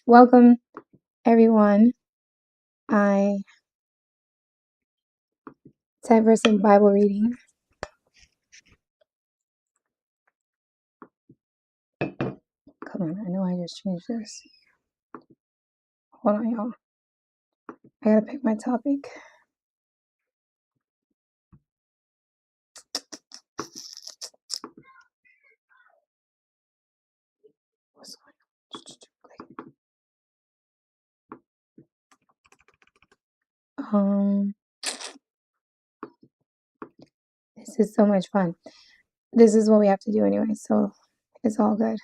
Welcome, everyone. I time for some Bible reading. Come on, I know I just changed this. Hold on, y'all. I gotta pick my topic. What's going on? This is so much fun. This is what we have to do anyway, so it's all good.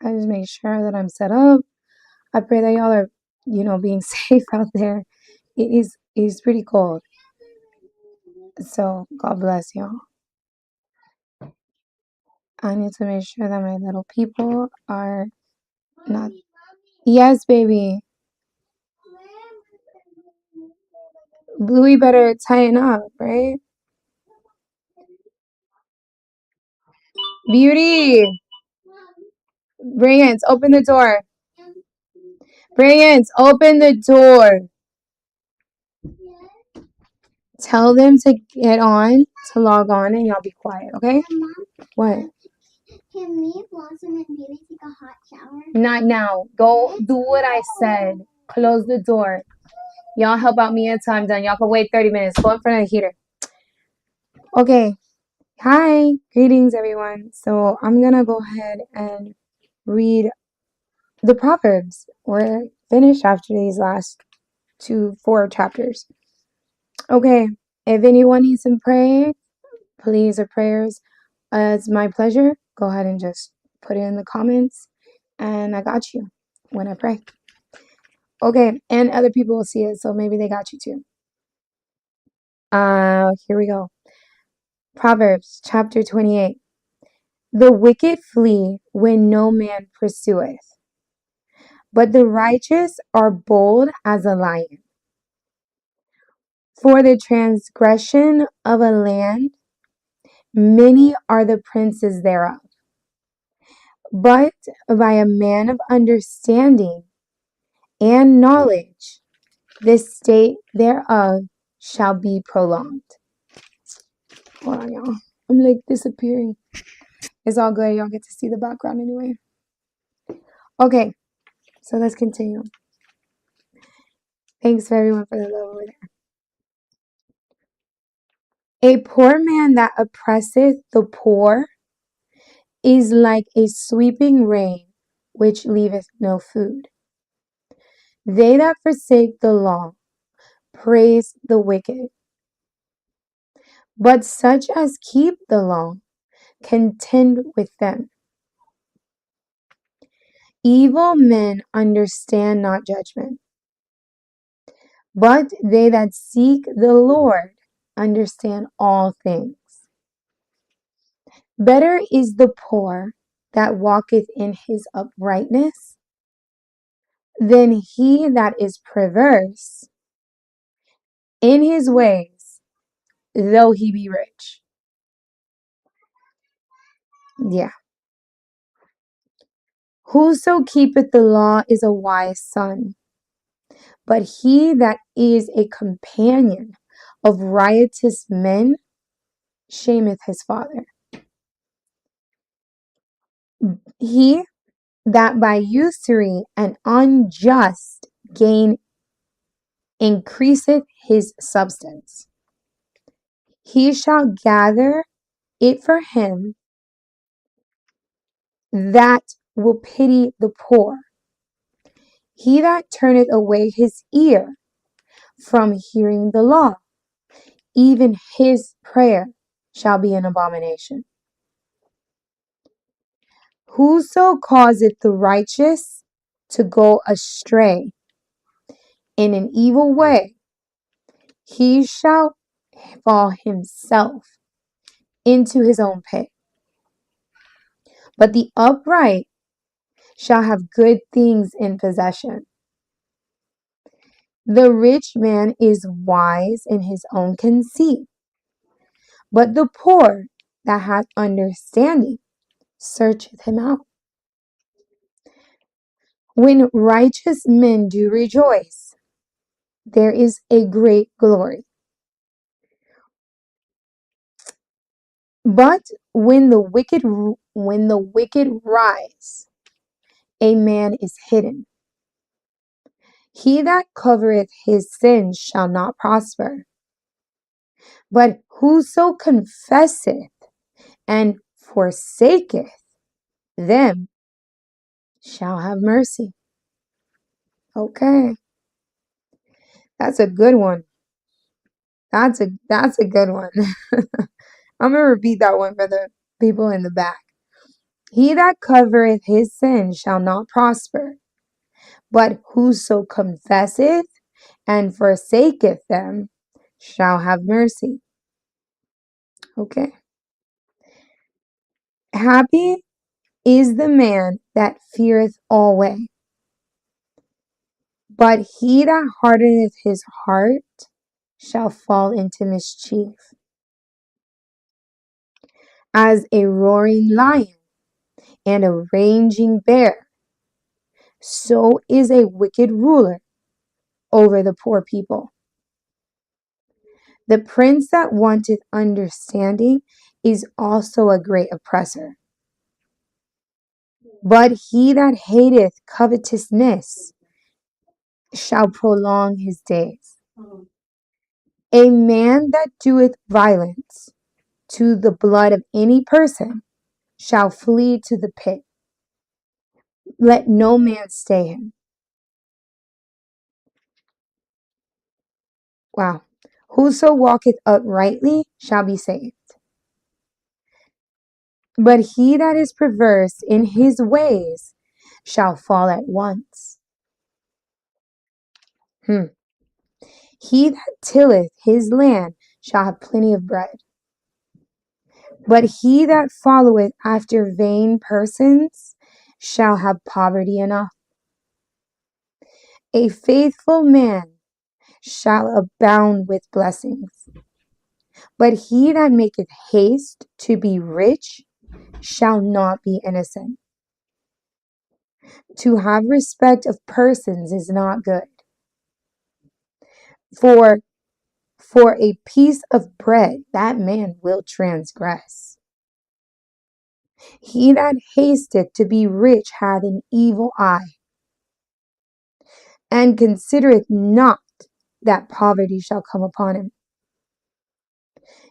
I just make sure that I'm set up. I pray that y'all are, being safe out there. It's pretty cold. So God bless y'all. I need to make sure that my little people are not. Yes, baby. Bluey better tighten up, right? Beauty! Brilliance, open the door. Brilliance, open the door. Tell them to get on, to log on, and y'all be quiet, okay? Mom, what? Can me, Blossom, and Beauty take a hot shower? Not now. Go do what I said. Close the door. Y'all help out me until I'm done. Y'all can wait 30 minutes. Go in front of the heater. Okay. Hi. Greetings, everyone. So I'm going to go ahead and read the Proverbs. We're finished after these last 4 chapters. Okay. If anyone needs some prayer, please, or prayers, it's my pleasure. Go ahead and just put it in the comments. And I got you when I pray. Okay, and other people will see it, so maybe they got you too. Here we go. Proverbs chapter 28. The wicked flee when no man pursueth, but the righteous are bold as a lion. For the transgression of a land, many are the princes thereof. But by a man of understanding and knowledge, the state thereof shall be prolonged. Hold on, y'all. I'm like disappearing. It's all good. Y'all get to see the background anyway. Okay, so let's continue. Thanks for everyone for the love over there. A poor man that oppresseth the poor is like a sweeping rain which leaveth no food. They that forsake the law praise the wicked, but such as keep the law contend with them. Evil men understand not judgment, but they that seek the Lord understand all things. Better is the poor that walketh in his uprightness than he that is perverse in his ways, though he be rich. Yeah. Whoso keepeth the law is a wise son, but he that is a companion of riotous men shameth his father. He that by usury and unjust gain increaseth his substance, he shall gather it for him that will pity the poor. He that turneth away his ear from hearing the law, even his prayer shall be an abomination. Whoso causeth the righteous to go astray in an evil way, he shall fall himself into his own pit. But the upright shall have good things in possession. The rich man is wise in his own conceit, but the poor that hath understanding searcheth him out. When righteous men do rejoice, there is a great glory. But when the wicked rise, a man is hidden. He that covereth his sins shall not prosper. But whoso confesseth and forsaketh them shall have mercy. Okay, that's a good one. That's a good one. I'm gonna repeat that one for the people in the back. He that covereth his sin shall not prosper, but whoso confesseth and forsaketh them shall have mercy. Okay. Happy is the man that feareth always, but he that hardeneth his heart shall fall into mischief. As a roaring lion and a raging bear, so is a wicked ruler over the poor people. The prince that wanteth understanding is also a great oppressor. But he that hateth covetousness shall prolong his days. A man that doeth violence to the blood of any person shall flee to the pit. Let no man stay him. Wow. Whoso walketh uprightly shall be saved. But he that is perverse in his ways shall fall at once. He that tilleth his land shall have plenty of bread. But he that followeth after vain persons shall have poverty enough. A faithful man shall abound with blessings. But he that maketh haste to be rich shall not be innocent. To have respect of persons is not good. For a piece of bread that man will transgress. He that hasteth to be rich hath an evil eye, and considereth not that poverty shall come upon him.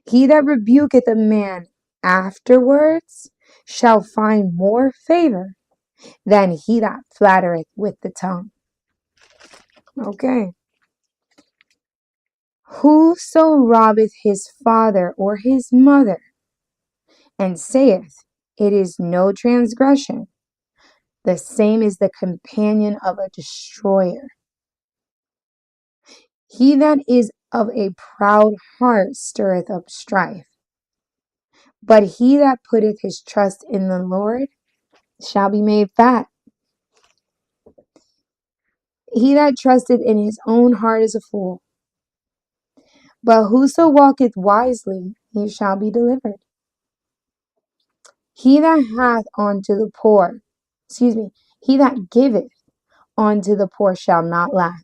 He that rebuketh a man afterwards shall find more favor than he that flattereth with the tongue. Okay. Whoso robbeth his father or his mother, and saith, it is no transgression, the same is the companion of a destroyer. He that is of a proud heart stirreth up strife, but he that putteth his trust in the Lord shall be made fat. He that trusteth in his own heart is a fool, but whoso walketh wisely, he shall be delivered. He that hath unto the poor, he that giveth unto the poor shall not lack.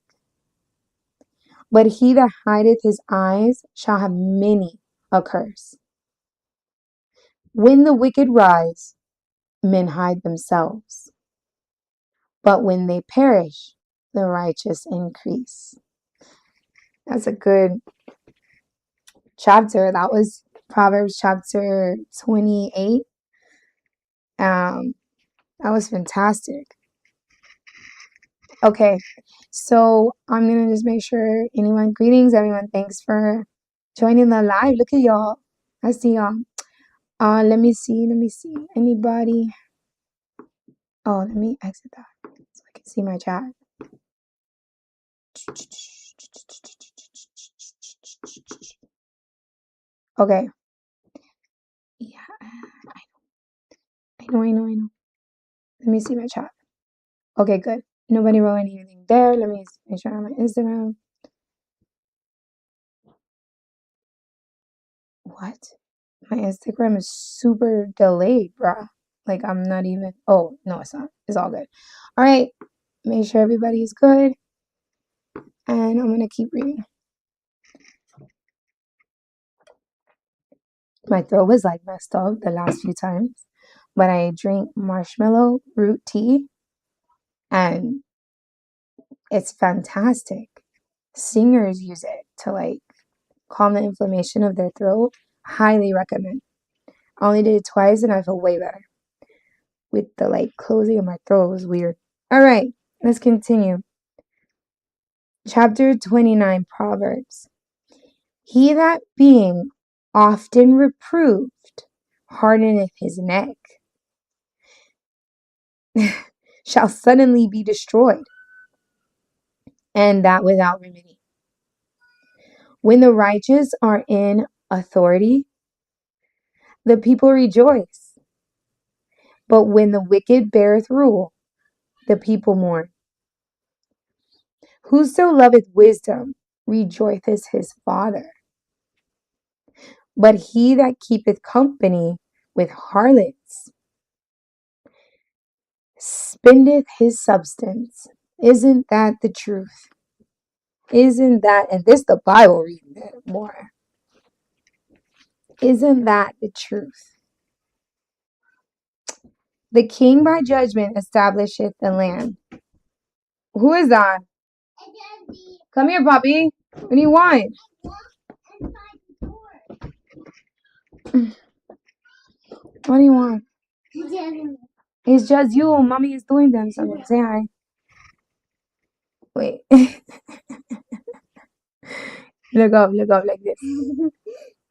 But he that hideth his eyes shall have many a curse. When the wicked rise, men hide themselves. But when they perish, the righteous increase. That's a good chapter. That was Proverbs chapter 28. That was fantastic. Okay, so I'm gonna just make sure greetings, everyone. Thanks for joining the live. Look at y'all. I see y'all. Let me see. Anybody? Oh, let me exit that so I can see my chat. Okay. Yeah, I know. Let me see my chat. Okay, good. Nobody wrote anything there. Let me make sure on my Instagram. What? My Instagram is super delayed, bruh. Like, I'm not even. Oh, no, it's not. It's all good. All right. make sure everybody's good. And I'm going to keep reading. My throat was like messed up the last few times, but I drink marshmallow root tea and it's fantastic. Singers use it to like calm the inflammation of their throat. Highly recommend. I only did it twice and I feel way better. With the like closing of my throat, it was weird. All right, let's continue. Chapter 29, Proverbs. He that being often reproved hardeneth his neck shall suddenly be destroyed, and that without remedy. When the righteous are in authority, the people rejoice. But when the wicked beareth rule, the people mourn. Whoso loveth wisdom rejoiceth his father. But he that keepeth company with harlots spendeth his substance. Isn't that the truth? Isn't that, and this the Bible reading it more. Isn't that the truth? The king by judgment establisheth the land. Who is that? Come here, puppy. What do you want? What do you want? It's just you. Mommy is doing them something. Say hi. Wait. Look up like this.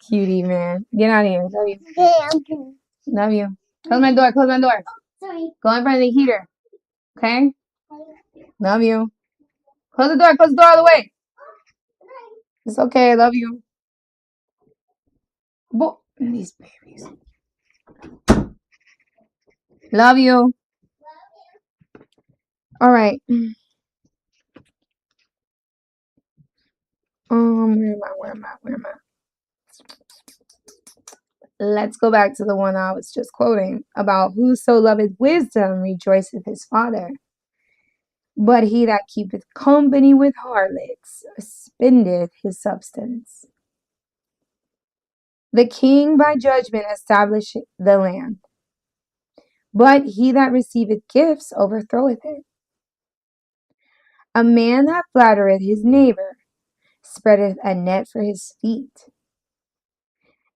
Cutie, man. Get out of here. Love you. Love you. Close my door. Sorry. Go in front of the heater. Okay? Love you. Close the door all the way. It's okay. I love you. These babies. Love you. All right. Where am I? Let's go back to the one I was just quoting about whoso loveth wisdom rejoiceth his father. But he that keepeth company with harlots spendeth his substance. The king by judgment establisheth the land, but he that receiveth gifts overthroweth it. A man that flattereth his neighbor spreadeth a net for his feet.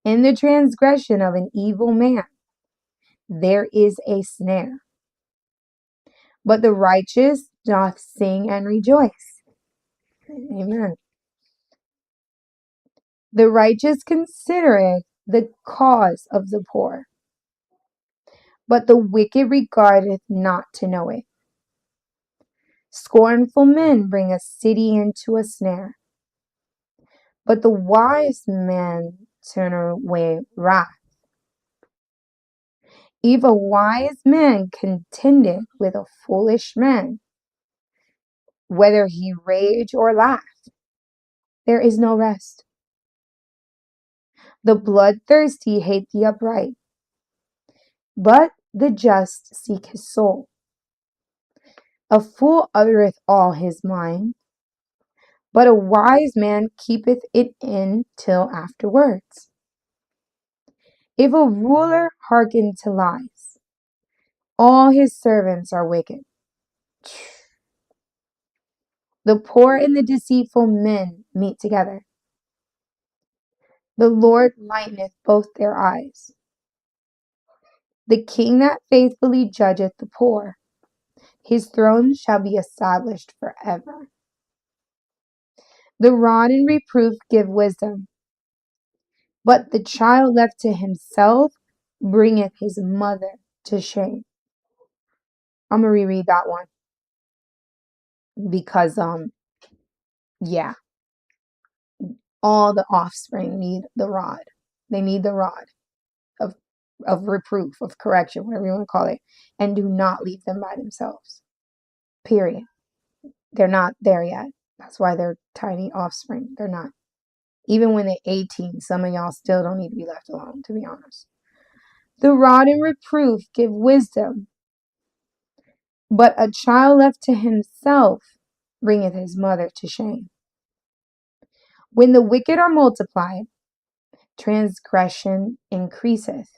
In the transgression of an evil man there is a snare, but the righteous doth sing and rejoice. Amen. The righteous considereth the cause of the poor, but the wicked regardeth not to know it. Scornful men bring a city into a snare, but the wise men turn away wrath. If a wise man contendeth with a foolish man, whether he rage or laugh, there is no rest. The bloodthirsty hate the upright, but the just seek his soul. A fool uttereth all his mind, but a wise man keepeth it in till afterwards. If a ruler hearken to lies, all his servants are wicked. The poor and the deceitful men meet together. The Lord lighteneth both their eyes. The king that faithfully judgeth the poor, his throne shall be established forever. The rod and reproof give wisdom, but the child left to himself bringeth his mother to shame. I'm gonna reread that one because yeah, all the offspring need the rod. They need the rod of reproof, of correction, whatever you want to call it, and do not leave them by themselves. Period. They're not there yet. That's why they're tiny offspring. They're not. Even when they're 18, some of y'all still don't need to be left alone, to be honest. The rod and reproof give wisdom, but a child left to himself bringeth his mother to shame. When the wicked are multiplied, transgression increaseth,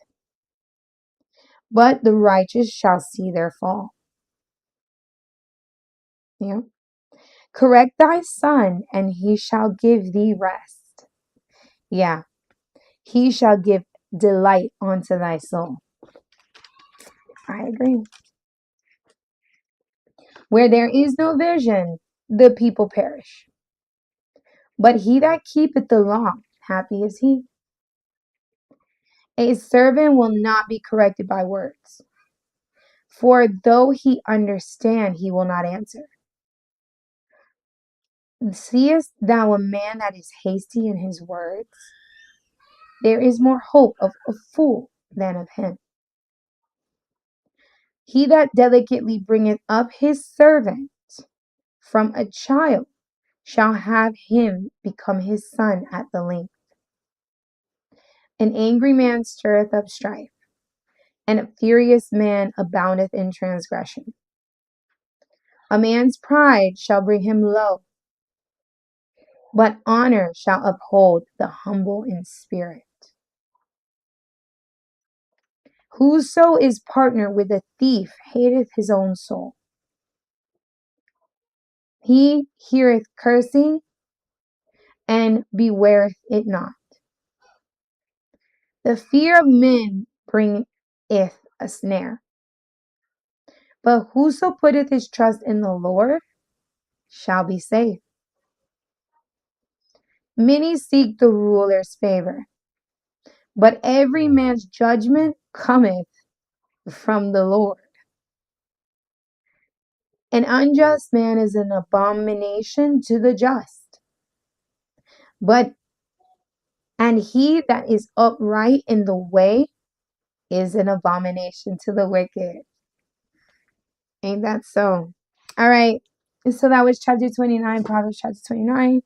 but the righteous shall see their fall. Yeah. Correct thy son, and he shall give thee rest. Yeah, he shall give delight unto thy soul. I agree. Where there is no vision, the people perish. But he that keepeth the law, happy is he. A servant will not be corrected by words, for though he understand, he will not answer. Seest thou a man that is hasty in his words? There is more hope of a fool than of him. He that delicately bringeth up his servant from a child shall have him become his son at the length. An angry man stirreth up strife, and a furious man aboundeth in transgression. A man's pride shall bring him low, but honor shall uphold the humble in spirit. Whoso is partner with a thief hateth his own soul. He heareth cursing and bewareth it not. The fear of men bringeth a snare, but whoso putteth his trust in the Lord shall be safe. Many seek the ruler's favor, but every man's judgment cometh from the Lord. An unjust man is an abomination to the just, and he that is upright in the way is an abomination to the wicked. Ain't that so? All right. So that was chapter 29, Proverbs chapter 29.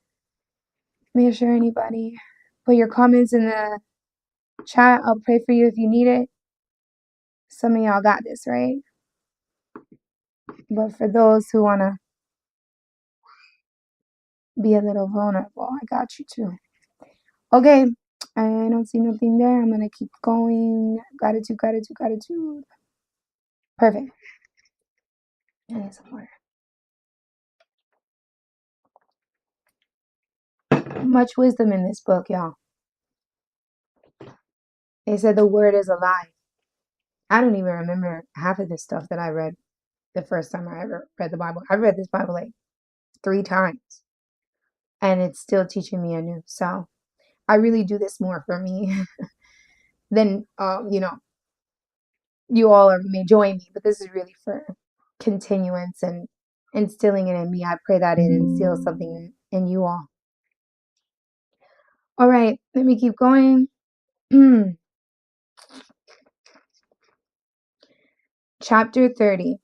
Make sure anybody put your comments in the chat. I'll pray for you if you need it. Some of y'all got this, right? But for those who want to be a little vulnerable, I got you too. Okay. I don't see nothing there. I'm going to keep going. Gratitude, gratitude, gratitude. Perfect. I need some water. Much wisdom in this book, y'all. They said the word is alive. I don't even remember half of this stuff that I read the first time I ever read the Bible. I read this Bible like 3 times, and it's still teaching me anew. So I really do this more for me than, you all may join me, but this is really for continuance and instilling it in me. I pray that it instills something in you all. All right, let me keep going. Chapter 30.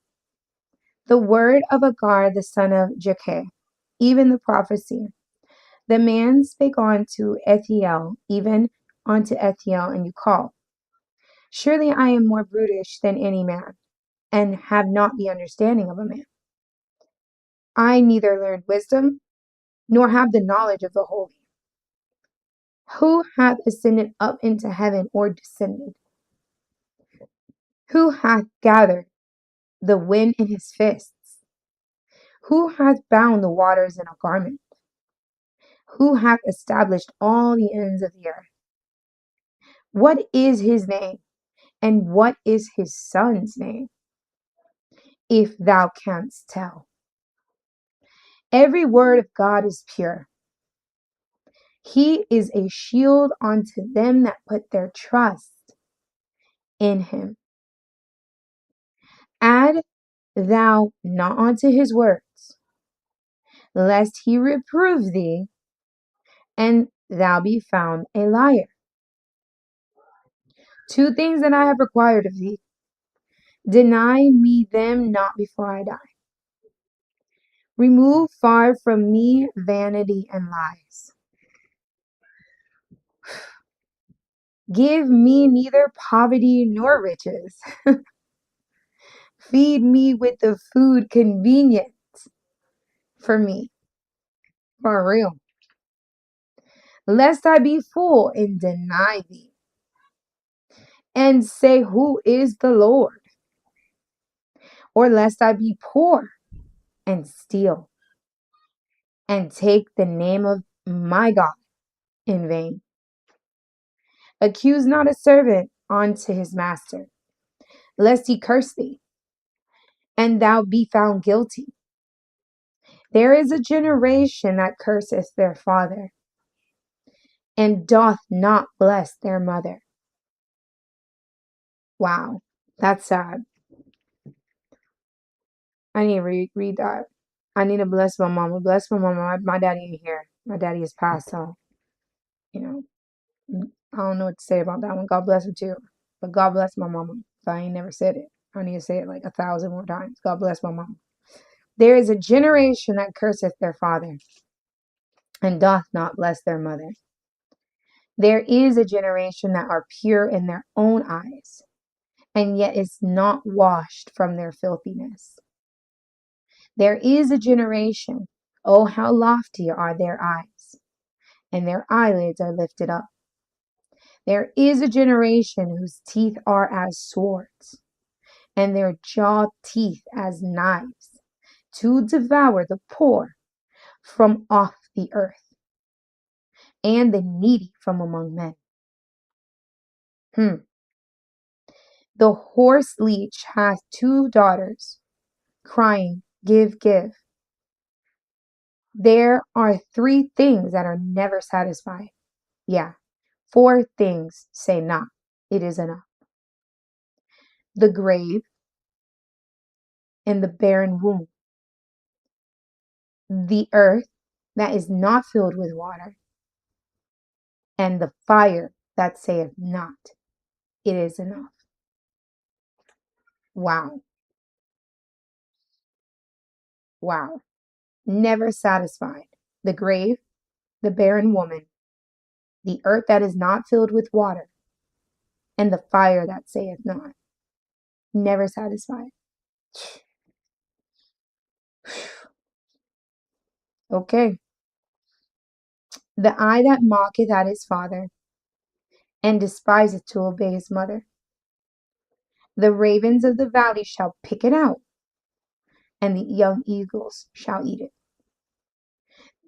The word of Agar, the son of Jakeh, even the prophecy. The man spake unto Ethiel, even unto Ethiel, and you call. Surely I am more brutish than any man, and have not the understanding of a man. I neither learned wisdom, nor have the knowledge of the holy. Who hath ascended up into heaven, or descended? Who hath gathered the wind in his fists? Who hath bound the waters in a garment? Who hath established all the ends of the earth? What is his name, and what is his son's name, if thou canst tell? Every word of God is pure. He is a shield unto them that put their trust in him. Add thou not unto his words, lest he reprove thee, and thou be found a liar. 2 things that I have required of thee, deny me them not before I die. Remove far from me vanity and lies. Give me neither poverty nor riches, Feed me with the food convenient for me. For real. Lest I be full and deny thee, and say, who is the Lord? Or lest I be poor and steal, and take the name of my God in vain. Accuse not a servant unto his master, lest he curse thee, and thou be found guilty. There is a generation that curseth their father, and doth not bless their mother. Wow, that's sad. I need to read that. I need to bless my mama. Bless my mama. My daddy ain't here. My daddy is passed, so, you know, I don't know what to say about that one. God bless her too. But God bless my mama. If I ain't never said it, I need to say it like 1,000 more times. God bless my mama. There is a generation that curseth their father, and doth not bless their mother. There is a generation that are pure in their own eyes, and yet is not washed from their filthiness. There is a generation, oh, how lofty are their eyes, and their eyelids are lifted up. There is a generation whose teeth are as swords, and their jaw teeth as knives, to devour the poor from off the earth, and the needy from among men. The horse leech hath 2 daughters, crying, give, give. There are 3 things that are never satisfied. Yeah, 4 things say not, it is enough. The grave and the barren womb, the earth that is not filled with water, and the fire that saith not, it is enough. Wow. Wow. Never satisfied. The grave, the barren woman, the earth that is not filled with water, and the fire that saith not. Never satisfied. Okay. The eye that mocketh at his father, and despiseth to obey his mother. The ravens of the valley shall pick it out, and the young eagles shall eat it.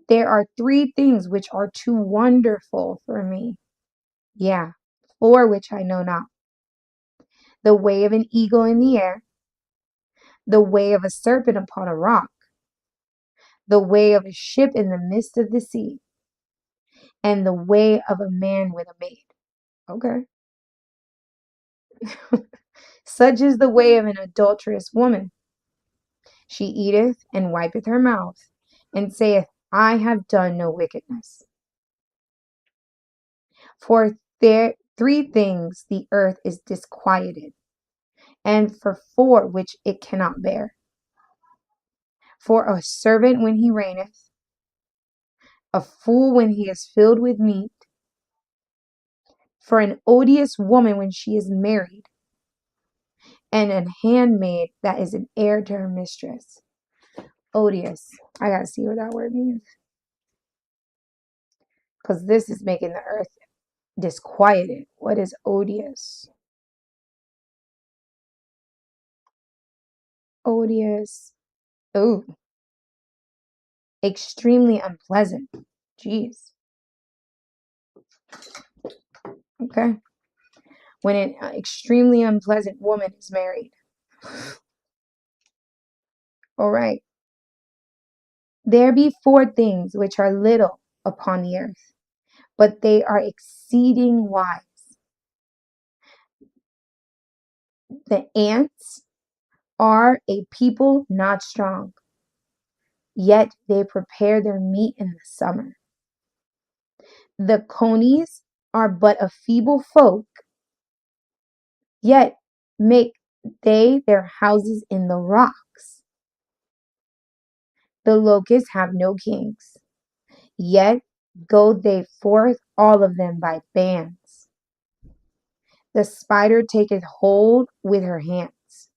There are 3 things which are too wonderful for me. Yeah, 4 which I know not. The way of an eagle in the air, the way of a serpent upon a rock, the way of a ship in the midst of the sea, and the way of a man with a maid. Okay. Such is the way of an adulterous woman. She eateth and wipeth her mouth, and saith, I have done no wickedness. For there 3 things the earth is disquieted, and for 4 which it cannot bear. For a servant when he reigneth, a fool when he is filled with meat, for an odious woman when she is married, and an handmaid that is an heir to her mistress. Odious. I gotta see what that word means. Because this is making the earth disquieted. What is odious? Odious. Oh, extremely unpleasant. Jeez. Okay. When an extremely unpleasant woman is married. All right. There be 4 things which are little upon the earth, but they are exceeding wise. The ants are a people not strong, yet they prepare their meat in the summer. The conies are but a feeble folk, yet make they their houses in the rocks. The locusts have no kings, yet go they forth all of them by bands. The spider taketh hold with her hands,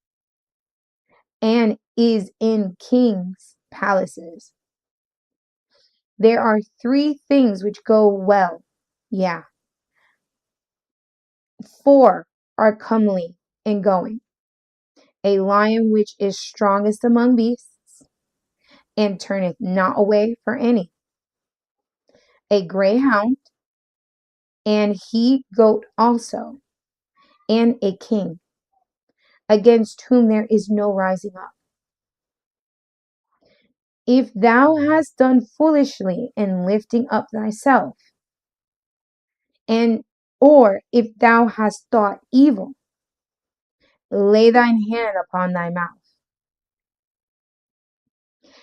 and is in kings' palaces. There are 3 things which go well. Yeah. 4 are comely in going. A lion which is strongest among beasts, and turneth not away for any. A greyhound, and he goat also, and a king, against whom there is no rising up. If thou hast done foolishly in lifting up thyself, or if thou hast thought evil, lay thine hand upon thy mouth.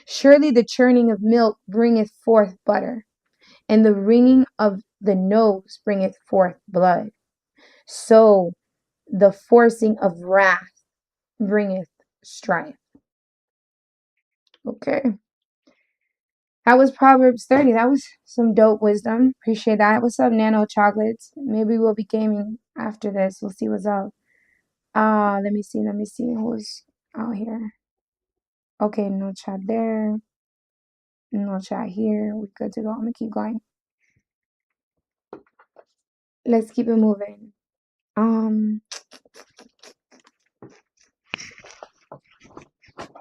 Surely the churning of milk bringeth forth butter, and the wringing of the nose bringeth forth blood. So the forcing of wrath bringeth strife. Okay. That was Proverbs 30. That was some dope wisdom. Appreciate that. What's up, Nano Chocolates? Maybe we'll be gaming after this. We'll see what's up. Let me see. Who's out here? Okay, no chat there. No chat here. We're good to go. I'm gonna keep going. Let's keep it moving. Hold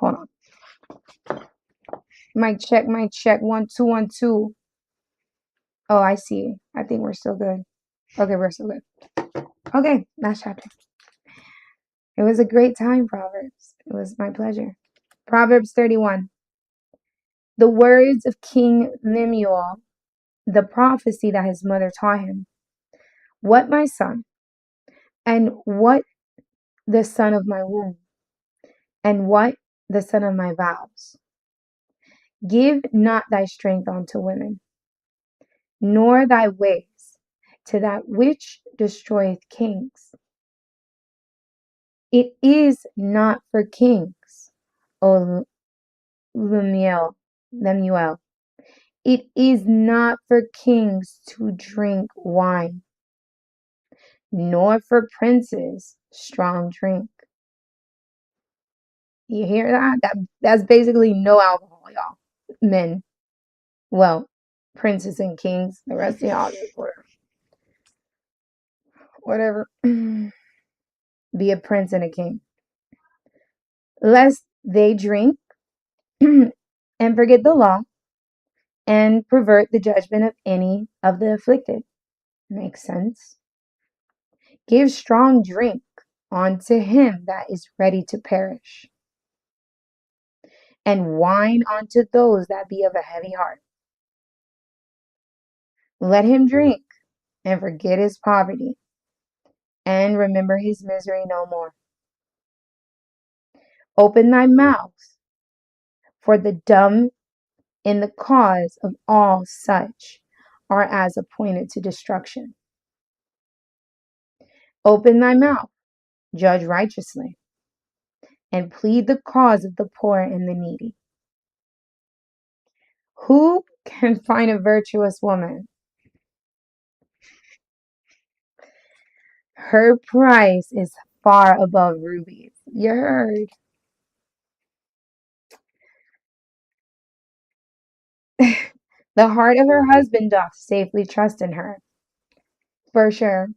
on. Mic check. 1 2 1 2. Oh, I see. I think we're still good. Okay, we're still good. Okay, last chapter. It was a great time, Proverbs. It was my pleasure. Proverbs 31. The words of King Lemuel, the prophecy that his mother taught him. What, my son, and what the son of my womb, and what the son of my vows. Give not thy strength unto women, nor thy ways to that which destroyeth kings. It is not for kings, O Lemuel. It is not for kings to drink wine, nor for princes strong drink. You hear that? That's basically no alcohol, y'all. Men. Well, princes and kings. The rest of y'all just whatever. Be a prince and a king. Lest they drink and forget the law and pervert the judgment of any of the afflicted. Makes sense. Give strong drink unto him that is ready to perish, and wine unto those that be of a heavy heart. Let him drink and forget his poverty, and remember his misery no more. Open thy mouth for the dumb, in the cause of all such are as appointed to destruction. Open thy mouth, judge righteously, and plead the cause of the poor and the needy. Who can find a virtuous woman? Her price is far above rubies. You heard. The heart of her husband doth safely trust in her, for sure,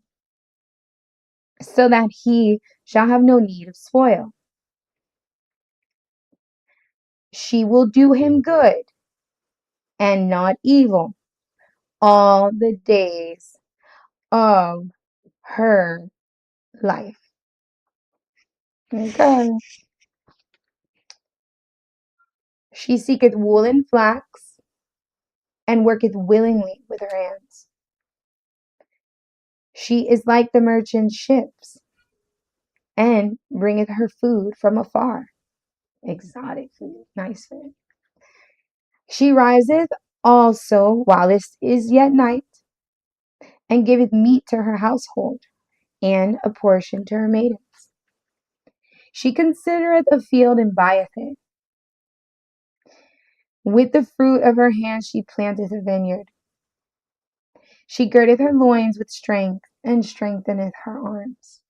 so that he shall have no need of spoil. She will do him good and not evil all the days of her life. Okay. She seeketh wool and flax, and worketh willingly with her hands. She is like the merchant ships, and bringeth her food from afar. Exotic food, nice food. She riseth also while it is yet night, and giveth meat to her household, and a portion to her maidens. She considereth a field and buyeth it. With the fruit of her hand she planteth a vineyard. She girdeth her loins with strength, and strengtheneth her arms.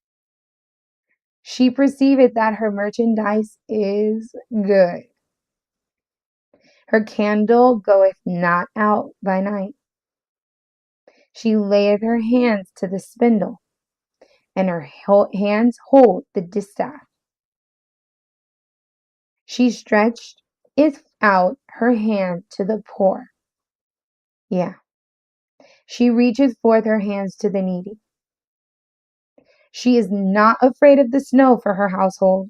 She perceiveth that her merchandise is good. Her candle goeth not out by night. She layeth her hands to the spindle, and her hands hold the distaff. She stretched out her hand to the poor. Yeah. She reacheth forth her hands to the needy. She is not afraid of the snow for her household,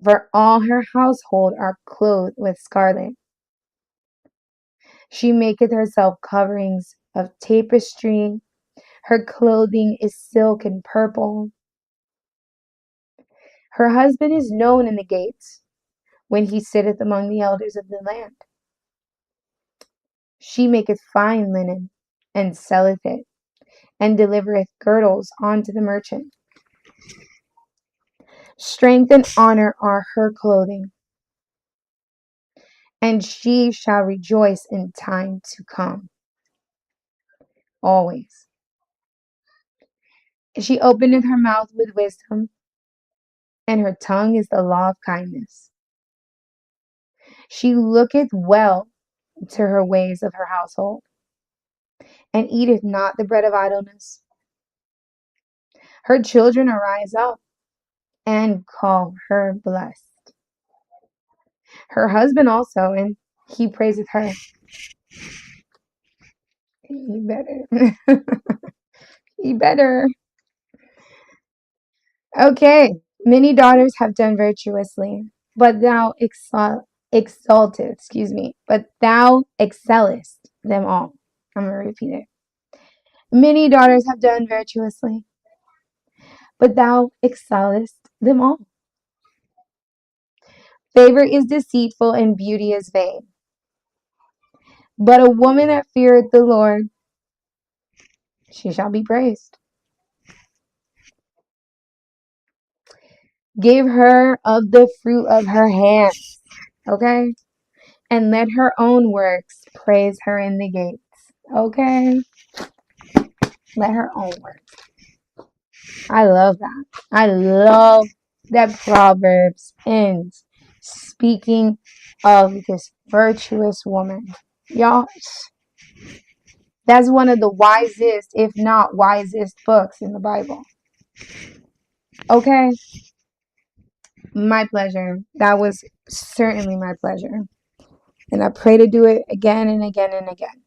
for all her household are clothed with scarlet. She maketh herself coverings of tapestry. Her clothing is silk and purple. Her husband is known in the gates, when he sitteth among the elders of the land. She maketh fine linen, and selleth it, and delivereth girdles unto the merchant. Strength and honor are her clothing, and she shall rejoice in time to come. Always. She openeth her mouth with wisdom, and her tongue is the law of kindness. She looketh well to her ways of her household, and eateth not the bread of idleness. Her children arise up and call her blessed. Her husband also, and he praiseth her. He better. He better. Okay. Many daughters have done virtuously, but thou but thou excellest them all. I'm going to repeat it. Many daughters have done virtuously, but thou excellest them all. Favor is deceitful and beauty is vain. But a woman that feareth the Lord, she shall be praised. Give her of the fruit of her hands, okay? And let her own works praise her in the gates, okay? Let her own works. I love that. I love that Proverbs ends speaking of this virtuous woman. Y'all, that's one of the wisest, if not wisest, books in the Bible. Okay? My pleasure. That was certainly my pleasure. And I pray to do it again and again and again.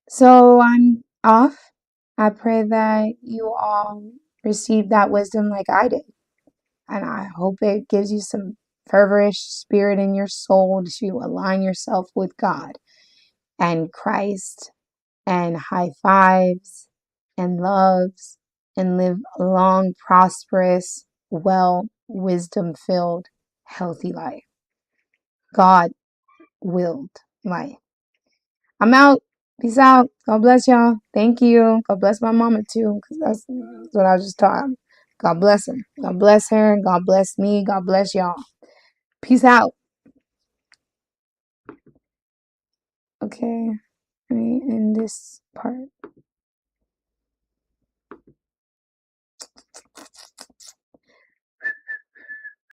So I'm off. I pray that you all receive that wisdom like I did. And I hope it gives you some feverish spirit in your soul to align yourself with God and Christ and high fives and loves and live a long, prosperous, well, wisdom-filled, healthy life. God-willed life. I'm out. Peace out. God bless y'all. Thank you. God bless my mama too, because that's what I was just taught. God bless her. God bless her. God bless me. God bless y'all. Peace out. Okay. Let me end this part.